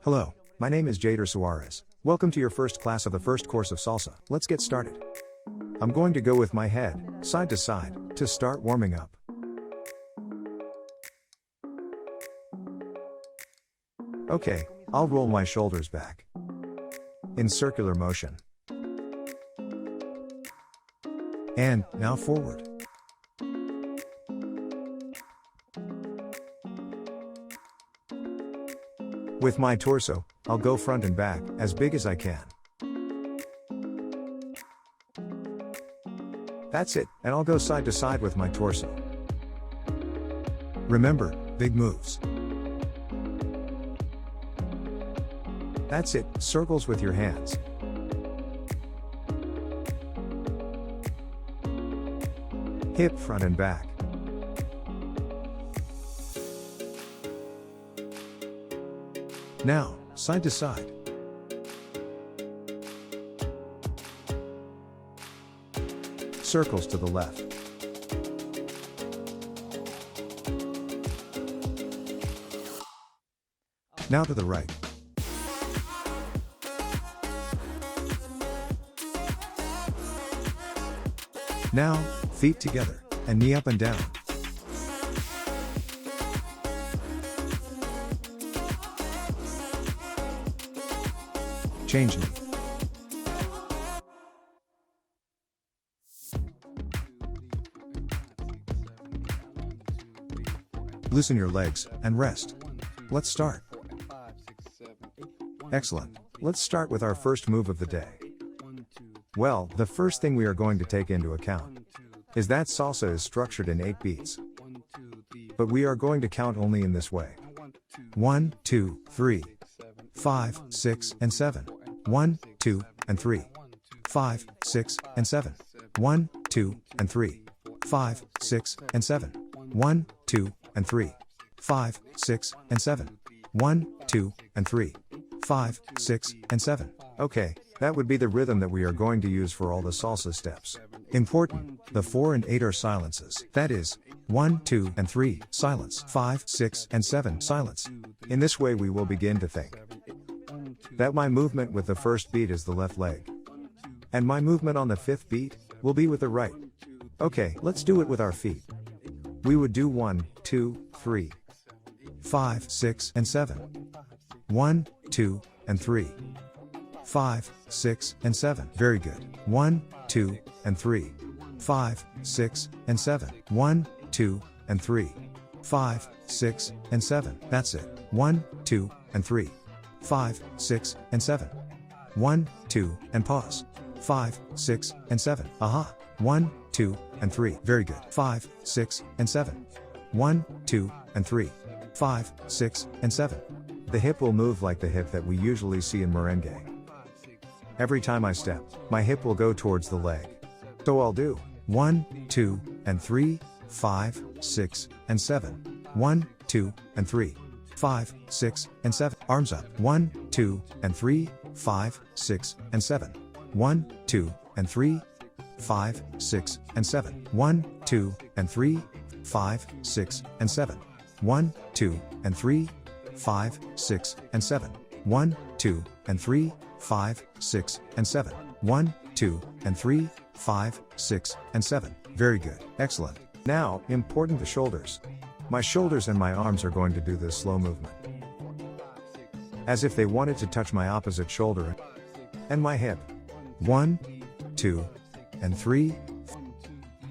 Hello, my name is Jader Suarez. Welcome to your first class of the first course of salsa. Let's get started. I'm going to go with my head, side to side, to start warming up. Okay, I'll roll my shoulders back in circular motion. And now forward. With my torso, I'll go front and back, as big as I can. That's it, and I'll go side to side with my torso. Remember, big moves. That's it, circles with your hands. Hip front and back. Now, side to side. Circles to the left. Now to the right. Now, feet together, and knee up and down. Change knee. Loosen your legs, and rest. Let's start. Excellent. Let's start with our first move of the day. Well, the first thing we are going to take into account is that salsa is structured in 8 beats. But we are going to count only in this way. 1, 2, 3, 5, 6, and 7. 1, 2, and 3. 5, 6, and 7. 1, 2, and 3. 5, 6, and 7. 1, 2, and 3. 5, 6, and 7. 1, 2, and 3. 5, 6, and 7. Okay, that would be the rhythm that we are going to use for all the salsa steps. Important, the 4 and 8 are silences. That is, 1, 2, and 3, silence. 5, 6, and 7, silence. In this way we will begin to think that my movement with the first beat is the left leg. And my movement on the 5th beat will be with the right. Okay, let's do it with our feet. We would do 1, 2, 3, 5, 6, and 7. 1, 2, and 3. 5, 6, and 7. Very good. 1, 2, and 3. 5, 6, and 7. 1, 2, and 3. 5, 6, and 7. That's it. 1, 2, and 3. 5, 6, and 7. 1, 2, and pause. 5, 6, and 7. Aha. 1, 2, and 3. Very good. 5, 6, and 7. 1, 2, and 3. 5, 6, and 7. The hip will move like the hip that we usually see in merengue. Every time I step, my hip will go towards the leg. So I'll do 1, 2, and 3, 5, 6, and 7. 1, 2, and 3. 5, 6, and 7. Arms up. 1, 2, and 3, 5, 6, and 7. 1, 2, and 3, 5, 6, and 7. 1, 2, and 3, 5, 6, and 7. 1, 2, and 3, 5, 6, and 7. 1, 2, and 3, 5, 6, and 7. 1, 2, and 3, 5, 6, and 7. Very good. Excellent. Now, important, the shoulders. My shoulders and my arms are going to do this slow movement, as if they wanted to touch my opposite shoulder and my hip. 1, 2, and 3,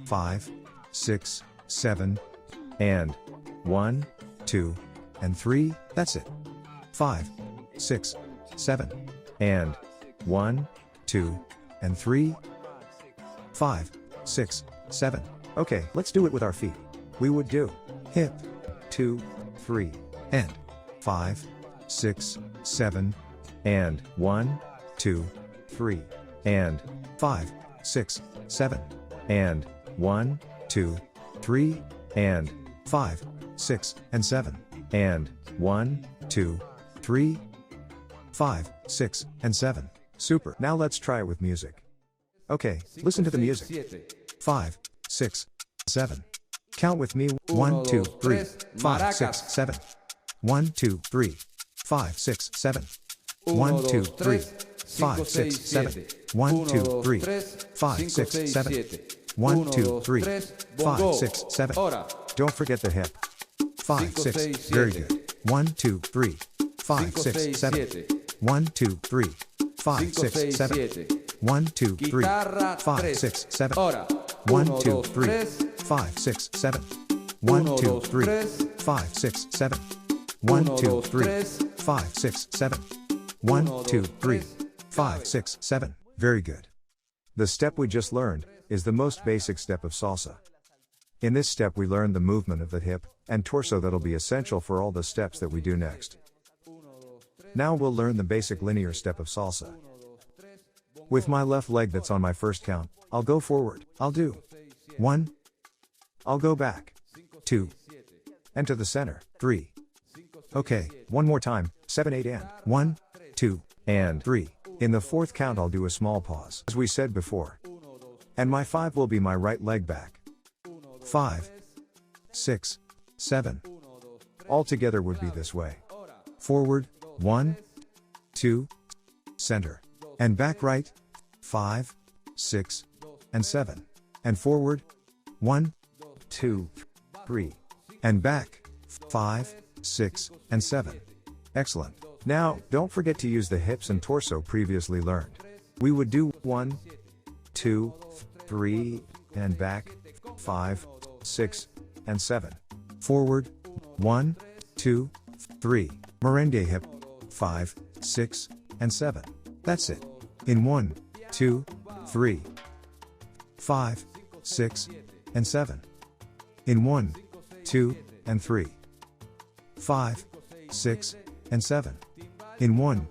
5, 6, 7, and 1, 2, and 3, that's it. 5, 6, 7, and 1, 2, and 3, 5, 6, 7. Okay, let's do it with our feet. We would do hip, 2, 3, and 5, 6, 7, and 1, 2, 3, and 5, 6, 7, and 1, 2, 3, and 5, 6, and 7, and 1, 2, 3, 5, 6, and 7. Super. Now let's try it with music. Okay, listen to the music. 5, 6, 7. Count with me. 1, 2, 3, 5, 6, 7. 1, 2, 3, 5, 6, 7. 1, 2, 3, 5, 6, 7. 1, 2, 3, 5, 6, 7. 1, 2, 3, 5, 6, 7. Don't forget the hip. 5, 6, very good. 1, 2, 3, 5, 6, 7. 1, 2, 3, 5, 6, 7. 1, 2, 3, 5, 6, 7. 1, 2, 3, 5, 6, 7. 1, 2, 3, 5, 6, 7. 1, 2, 3, 5, 6, 7. 1, 2, 3, 5, 6, 7. Very good. The step we just learned is the most basic step of salsa. In this step we learn the movement of the hip and torso that'll be essential for all the steps that we do next. Now we'll learn the basic linear step of salsa. With my left leg that's on my first count, I'll go forward. I'll do 1. I'll go back 2. And to the center 3. Okay, one more time, 7, 8 and 1, 2, and 3. In the fourth count I'll do a small pause, as we said before. And my 5 will be my right leg back. 5, 6, 7. All together would be this way. Forward, 1, 2, center. And back right, 5, 6, and 7. And forward, 1, 2, 3. And back, 5, 6, and 7. Excellent. Now, don't forget to use the hips and torso previously learned. We would do 1, 2, 3, and back, 5, 6, and 7. Forward, 1, 2, 3. Merengue hip, 5, 6, and 7. That's it. In 1, 2, 3, 5, 6, and 7. In 1, 2, and 3, 5, 6, and 7. In 1,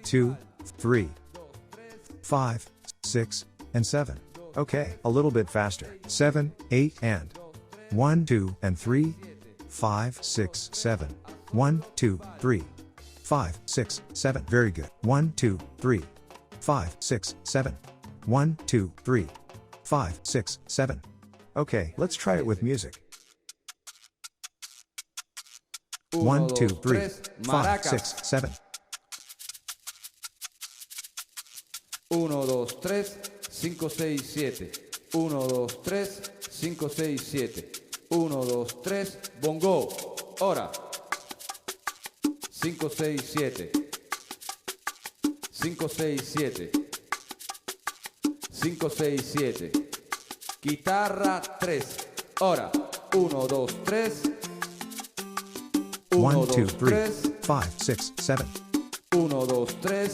2, 3, 5, 6, and 7. Okay, a little bit faster. 7, 8, and 1, 2, and 3, 5, 6, 7. 1, 2, 3, 5, 6, 7. Very good. 1, 2, 3, 5, 6, 7. 1, 2, 3, 5, 6, 7. Okay, let's try it with music. 1, 2, 3, 5, 6, 7. 1, 2, 3, 5, 6, 7. 1, 2, 3, 5, 6, 7. 1, 2, 3, bongo. Ora. 5, 6, 7. 5, 6, 7. 5, 6, 7. Chitarra 3. Ora. 1, 2, 3. 1, 2, 3, 5, 6, 7. 1, 2, 3.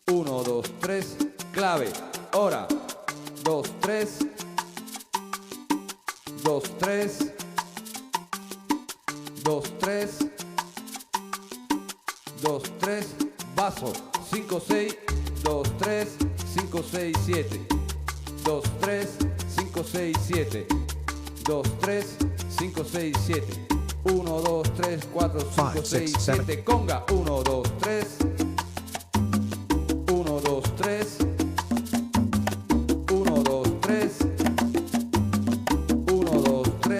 1, 2, 3. Clave. Ora. 2, 3. 2, 3. 2, 3. 2, 3. Basso. 5, 6. 2, 3. 5, 6, 7. 2, 3. 5, 6, 7. 2, 3. 5, 6, 7. 1, 2, 3, 4, 5, 6, 7. Conga. 1, 2, 3. 1, 2, 3. 1, 2, 3. 1, 2, 3.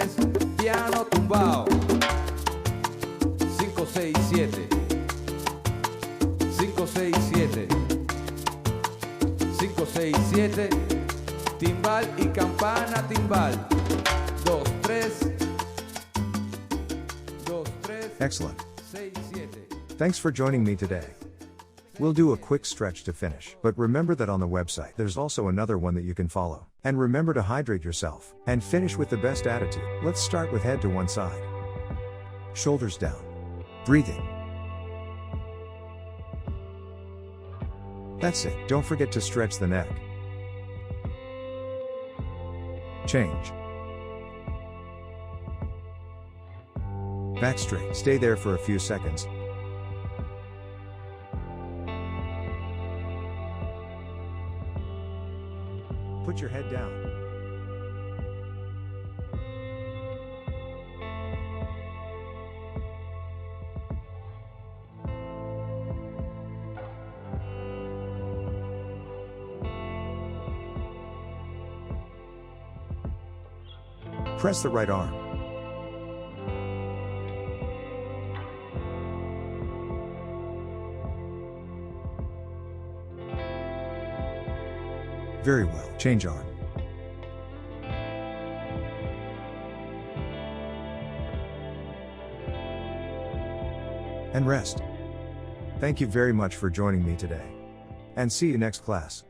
Piano tumbao. 5, 6, 7. 5, 6, 7. 5, 6, 7. Timbal y campana timbal. 2, 3. 2, 3. Excellent. 6, 7. Thanks for joining me today. We'll do a quick stretch to finish, but remember that on the website there's also another one that you can follow. And remember to hydrate yourself and finish with the best attitude. Let's start with head to one side. Shoulders down. Breathing. That's it. Don't forget to stretch the neck. Change. Back straight. Stay there for a few seconds. Put your head down. Press the right arm. Very well. Change arm. And rest. Thank you very much for joining me today. And see you next class.